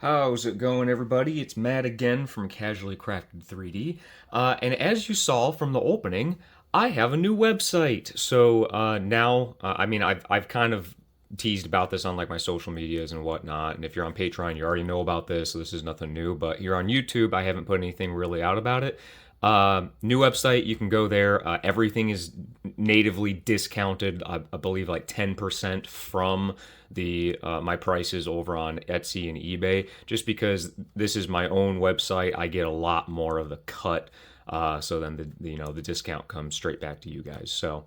How's it going, everybody? It's Matt again from Casually Crafted 3D. And as you saw from the opening, I have a new website. So now, I've kind of teased about this on like my social medias and whatnot. And if you're on Patreon, you already know about this, so this is nothing new. But here on YouTube, I haven't put anything really out about it. New website, you can go there. Everything is natively discounted. I believe like 10% from the my prices over on Etsy and eBay. Just because this is my own website, I get a lot more of the cut. So then the discount comes straight back to you guys. So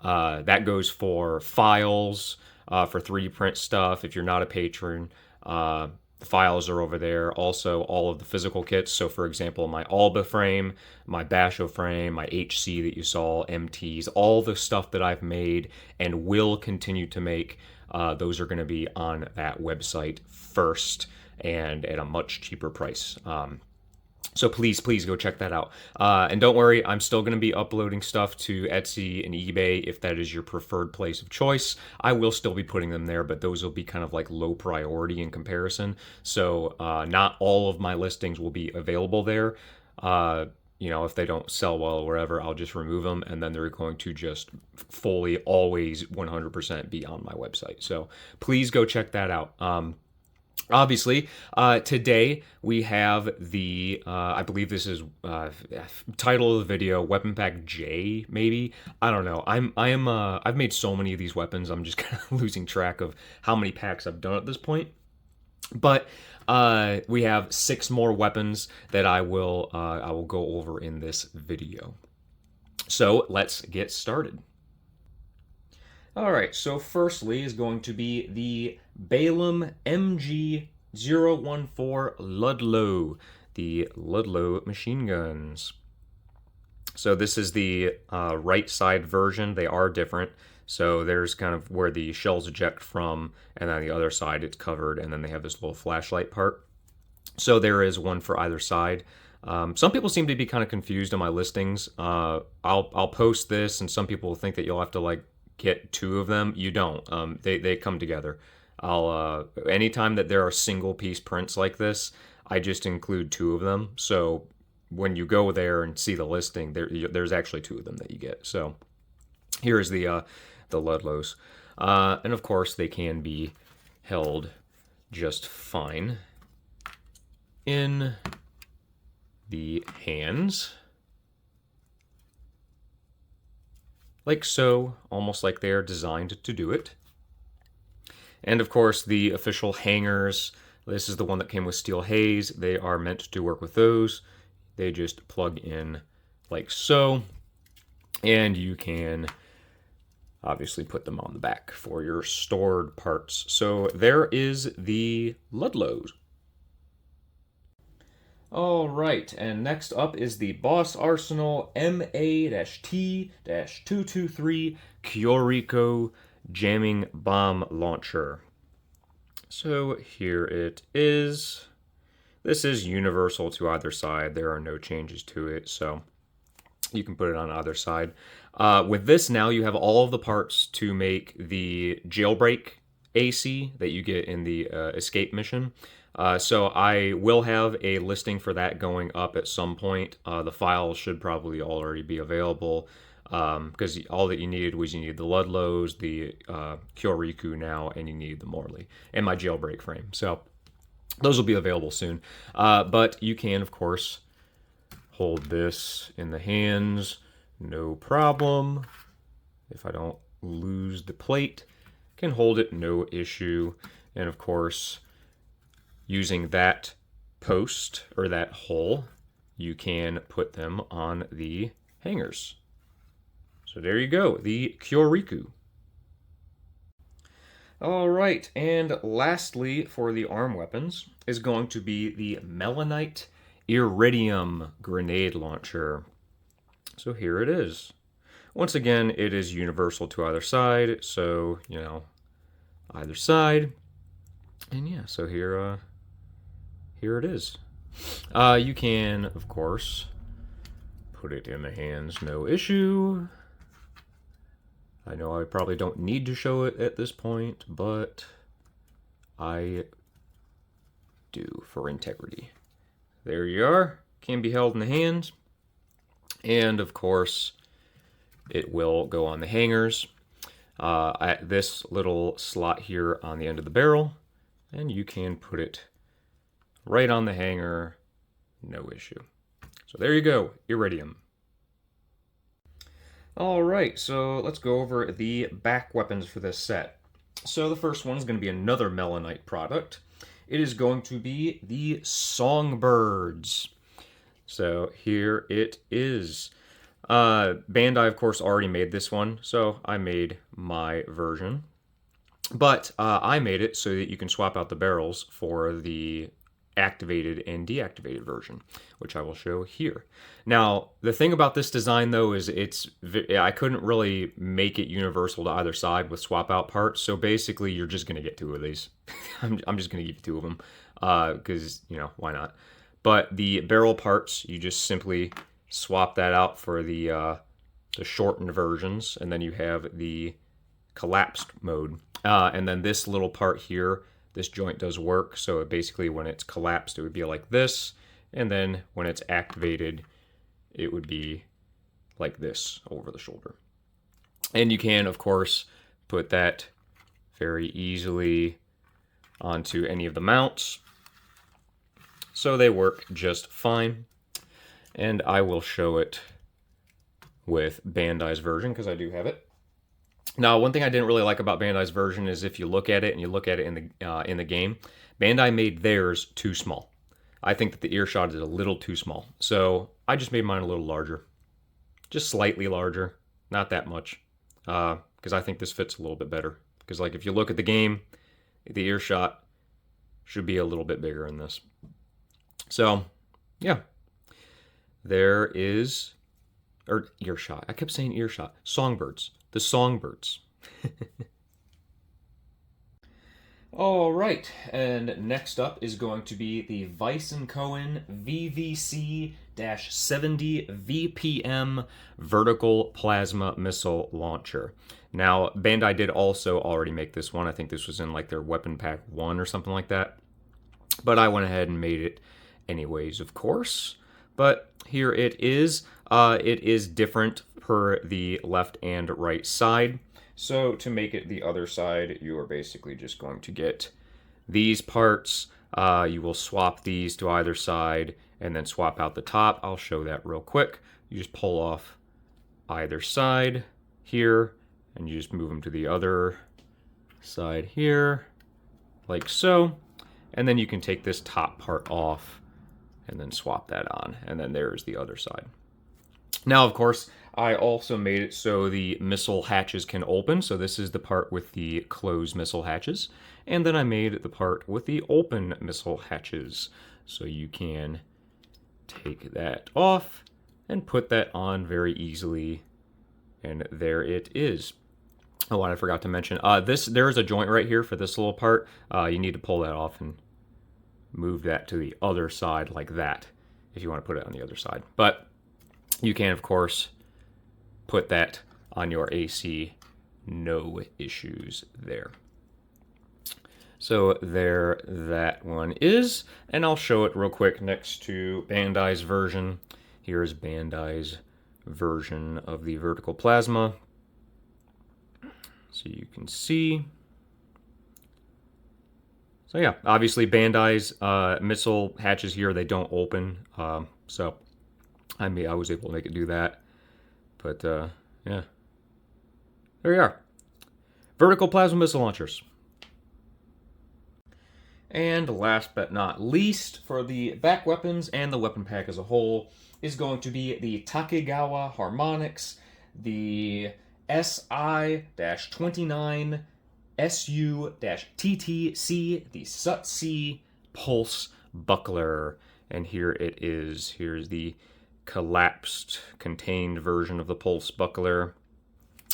that goes for files, for 3D print stuff. If you're not a patron, the files are over there. Also, all of the physical kits. So, for example, my Alba frame, my Basho frame, my HC that you saw, MTs, all the stuff that I've made and will continue to make, those are going to be on that website first and at a much cheaper price. So please go check that out. And don't worry, I'm still going to be uploading stuff to Etsy and eBay if that is your preferred place of choice. I will still be putting them there, but those will be kind of like low priority in comparison. So not all of my listings will be available there. If they don't sell well or whatever, I'll just remove them, and then they're going to just fully always 100% be on my website. So please go check that out. Obviously, today we have the, I believe this is title of the video, Weapon Pack J, maybe. I don't know. I've made so many of these weapons, I'm just kind of losing track of how many packs I've done at this point. But we have 6 more weapons that I will go over in this video. So let's get started. Alright, so firstly is going to be the Balaam MG014 Ludlow, the Ludlow machine guns. So this is the right side version. They are different. So there's kind of where the shells eject from, and then the other side it's covered, and then they have this little flashlight part. So there is one for either side. Some people seem to be kind of confused on my listings. I'll post this, and some people think that you'll have to like get 2 of them. You don't. They come together. Anytime that there are single piece prints like this, I just include 2 of them. So when you go there and see the listing, there's actually 2 of them that you get. So here is the Ludlows, and of course they can be held just fine in the hands, like so, almost like they're designed to do it. And of course, the official hangers, this is the one that came with steel haze. They are meant to work with those. They just plug in like so, and you can obviously put them on the back for your stored parts. So there is the Ludlows. Alright, and next up is the Boss Arsenal MA-T-223 Kyoriko Jamming Bomb Launcher. So here it is. This is universal to either side. There are no changes to it, so you can put it on either side. With this now, you have all of the parts to make the jailbreak AC that you get in the escape mission. So I will have a listing for that going up at some point. The file should probably already be available, because all that you needed was you needed the Ludlows, the Kyoriko now, and you needed the Morley, and my jailbreak frame. So those will be available soon. But you can, of course, hold this in the hands, no problem. If I don't lose the plate, can hold it, no issue. And of course, using that post, or that hole, you can put them on the hangers. So there you go, the Kyoriko. Alright, and lastly for the arm weapons is going to be the Melanite Iridium grenade launcher. So here it is. Once again, it is universal to either side, so, either side. And yeah, so here it is. You can, of course, put it in the hands, no issue. I know I probably don't need to show it at this point, but I do for integrity. There you are. Can be held in the hand. And of course, it will go on the hangers at this little slot here on the end of the barrel. And you can put it right on the hanger, no issue. So there you go, Iridium. Alright, so let's go over the back weapons for this set. So the first one is going to be another Melonite product. It is going to be the Songbirds. So here it is. Bandai, of course, already made this one, so I made my version. But I made it so that you can swap out the barrels for the activated and deactivated version, which I will show here. Now, the thing about this design, though, is I couldn't really make it universal to either side with swap out parts, so basically you're just going to get two of these. I'm just going to give you two of them, because, you know, why not? But the barrel parts, you just simply swap that out for the shortened versions, and then you have the collapsed mode. And then this little part here, this joint does work, so basically when it's collapsed it would be like this, and then when it's activated it would be like this over the shoulder. And you can, of course, put that very easily onto any of the mounts, so they work just fine. And I will show it with Bandai's version, because I do have it. Now, one thing I didn't really like about Bandai's version is if you look at it and you look at it in the game, Bandai made theirs too small. I think that the earshot is a little too small, so I just made mine a little larger, just slightly larger, not that much, because I think this fits a little bit better. Because like if you look at the game, the earshot should be a little bit bigger in this. So, yeah, there is, or earshot. I kept saying earshot. Songbirds. The Songbirds. All right, and next up is going to be the Vison Cohen VVC-70 VPM Vertical Plasma Missile Launcher. Now, Bandai did also already make this one. I think this was in like their Weapon Pack 1 or something like that. But I went ahead and made it anyways, of course. But here it is. It is different per the left and right side. So to make it the other side, you are basically just going to get these parts. You will swap these to either side and then swap out the top. I'll show that real quick. You just pull off either side here, and you just move them to the other side here, like so. And then you can take this top part off and then swap that on. And then there's the other side. Now, of course, I also made it so the missile hatches can open. So this is the part with the closed missile hatches. And then I made the part with the open missile hatches. So you can take that off and put that on very easily. And there it is. Oh, and I forgot to mention, there is a joint right here for this little part. You need to pull that off and move that to the other side like that if you want to put it on the other side. But you can, of course, put that on your AC, no issues there. So there that one is, and I'll show it real quick next to Bandai's version. Here's Bandai's version of the vertical plasma. So you can see. So yeah, obviously Bandai's missile hatches here, they don't open. So I was able to make it do that. But yeah, there you are. Vertical plasma missile launchers. And last but not least, for the back weapons and the weapon pack as a whole, is going to be the Takawa Harmonics, the SI-29 SU-TTC, the SUTC Pulse Buckler. And here it is. Here's the collapsed, contained version of the Pulse Buckler.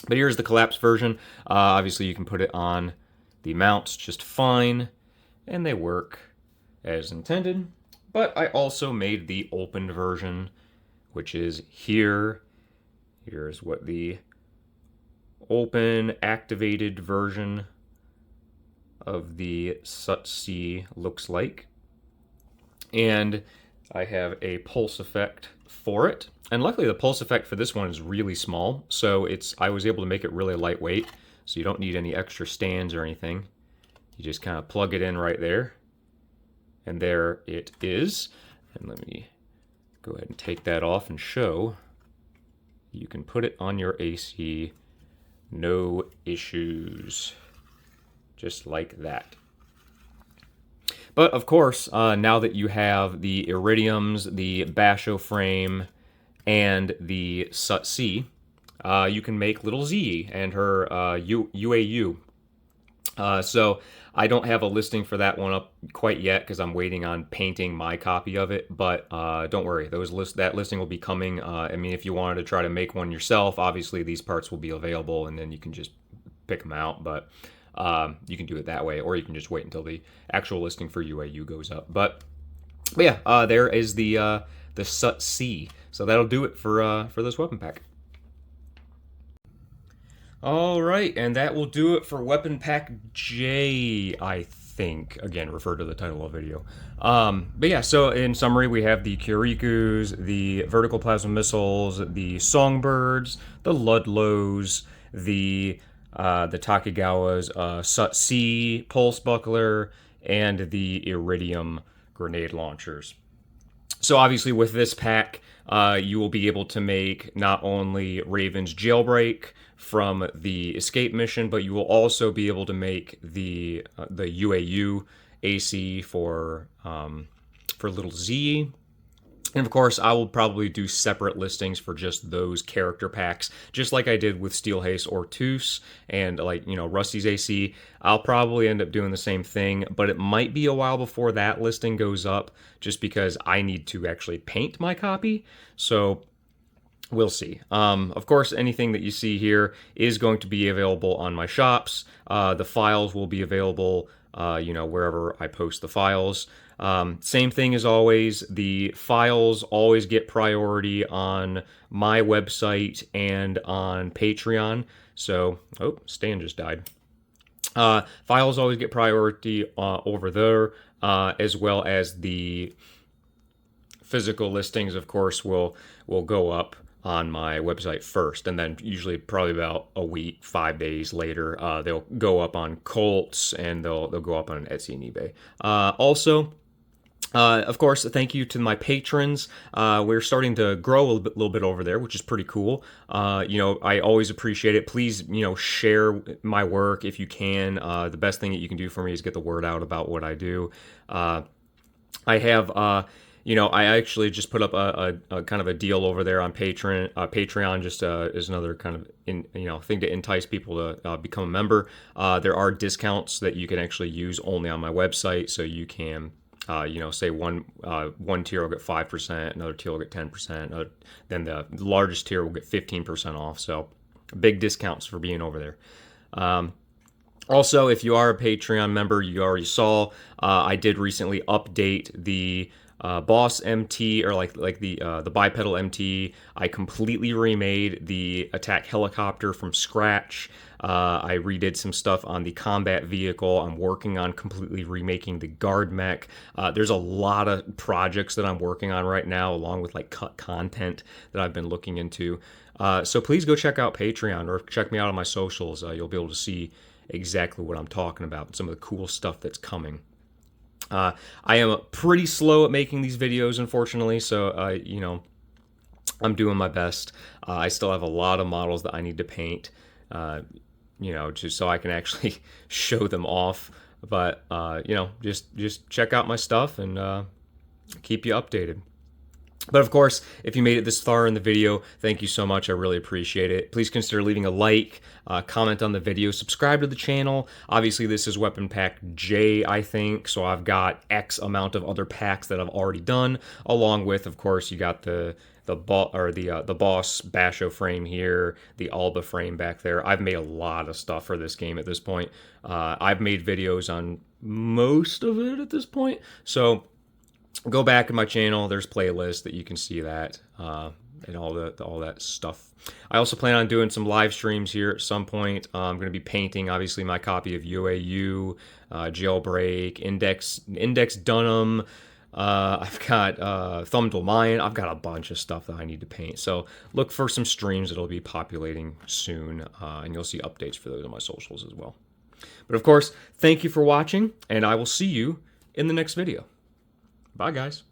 But here's the collapsed version. Obviously, you can put it on the mounts just fine, and they work as intended. But I also made the opened version, which is here. Here's what the open activated version of the SUTC looks like. and I have a pulse effect for it. And luckily the pulse effect for this one is really small, so I was able to make it really lightweight, so you don't need any extra stands or anything. You just kind of plug it in right there, and there it is. And let me go ahead and take that off and show. You can put it on your AC, no issues, just like that. But of course, now that you have the Iridiums, the Basho frame, and the SUT-C, you can make little Z and her UAU. So I don't have a listing for that one up quite yet because I'm waiting on painting my copy of it. But don't worry, that listing will be coming. I mean, if you wanted to try to make one yourself, obviously these parts will be available, and then you can just pick them out. But you can do it that way, or you can just wait until the actual listing for UAU goes up. But yeah, there is the SUT-C. So that'll do it for this weapon pack. All right, and that will do it for Weapon Pack J, I think. Again, refer to the title of the video. But yeah, so in summary, we have the Kyurikus, the vertical plasma missiles, the Songbirds, the Ludlows, the Takegawa's SUT-C pulse buckler, and the Iridium grenade launchers. So obviously with this pack, you will be able to make not only Raven's Jailbreak from the escape mission, but you will also be able to make the UAU AC for little Z. And of course, I will probably do separate listings for just those character packs, just like I did with Steel Haste or Toos and Rusty's AC. I'll probably end up doing the same thing, but it might be a while before that listing goes up just because I need to actually paint my copy. So we'll see. Of course, anything that you see here is going to be available on my shops. The files will be available, wherever I post the files. Same thing as always, the files always get priority on my website and on Patreon. So, oh, Stan just died. Files always get priority over there, as well as the physical listings, of course, will go up on my website first, and then usually probably about a week, 5 days later, they'll go up on Colts, and they'll go up on Etsy and eBay. Also, of course, thank you to my patrons. We're starting to grow a little bit over there, which is pretty cool. I always appreciate it. Please, share my work if you can. The best thing that you can do for me is get the word out about what I do. I have, I actually just put up a kind of a deal over there on Patreon, just is another kind of thing to entice people to become a member. There are discounts that you can actually use only on my website, so you can. Say one tier will get 5%, another tier will get 10%, then the largest tier will get 15% off. So big discounts for being over there. Also, if you are a Patreon member, you already saw I did recently update the Boss MT, or like the bipedal MT. I completely remade the attack helicopter from scratch. I redid some stuff on the combat vehicle. I'm working on completely remaking the guard mech. There's a lot of projects that I'm working on right now, along with cut content that I've been looking into. So please go check out Patreon or check me out on my socials. You'll be able to see exactly what I'm talking about, some of the cool stuff that's coming. I am pretty slow at making these videos, unfortunately, so I'm doing my best. I still have a lot of models that I need to paint, just so I can actually show them off. But just check out my stuff and keep you updated. But of course, if you made it this far in the video, thank you so much. I really appreciate it. Please consider leaving a like, comment on the video, subscribe to the channel. Obviously, this is Weapon Pack J, I think, so I've got X amount of other packs that I've already done, along with, of course, you got the Boss Basho frame here, the Alba frame back there. I've made a lot of stuff for this game at this point. I've made videos on most of it at this point, so go back in my channel. There's playlists that you can see that and all that stuff. I also plan on doing some live streams here at some point. I'm going to be painting, obviously, my copy of UAU, Jailbreak, Index Dunham, I've got Thumb to Lion. I've got a bunch of stuff that I need to paint. So look for some streams that'll be populating soon, and you'll see updates for those on my socials as well. But of course, thank you for watching, and I will see you in the next video. Bye, guys.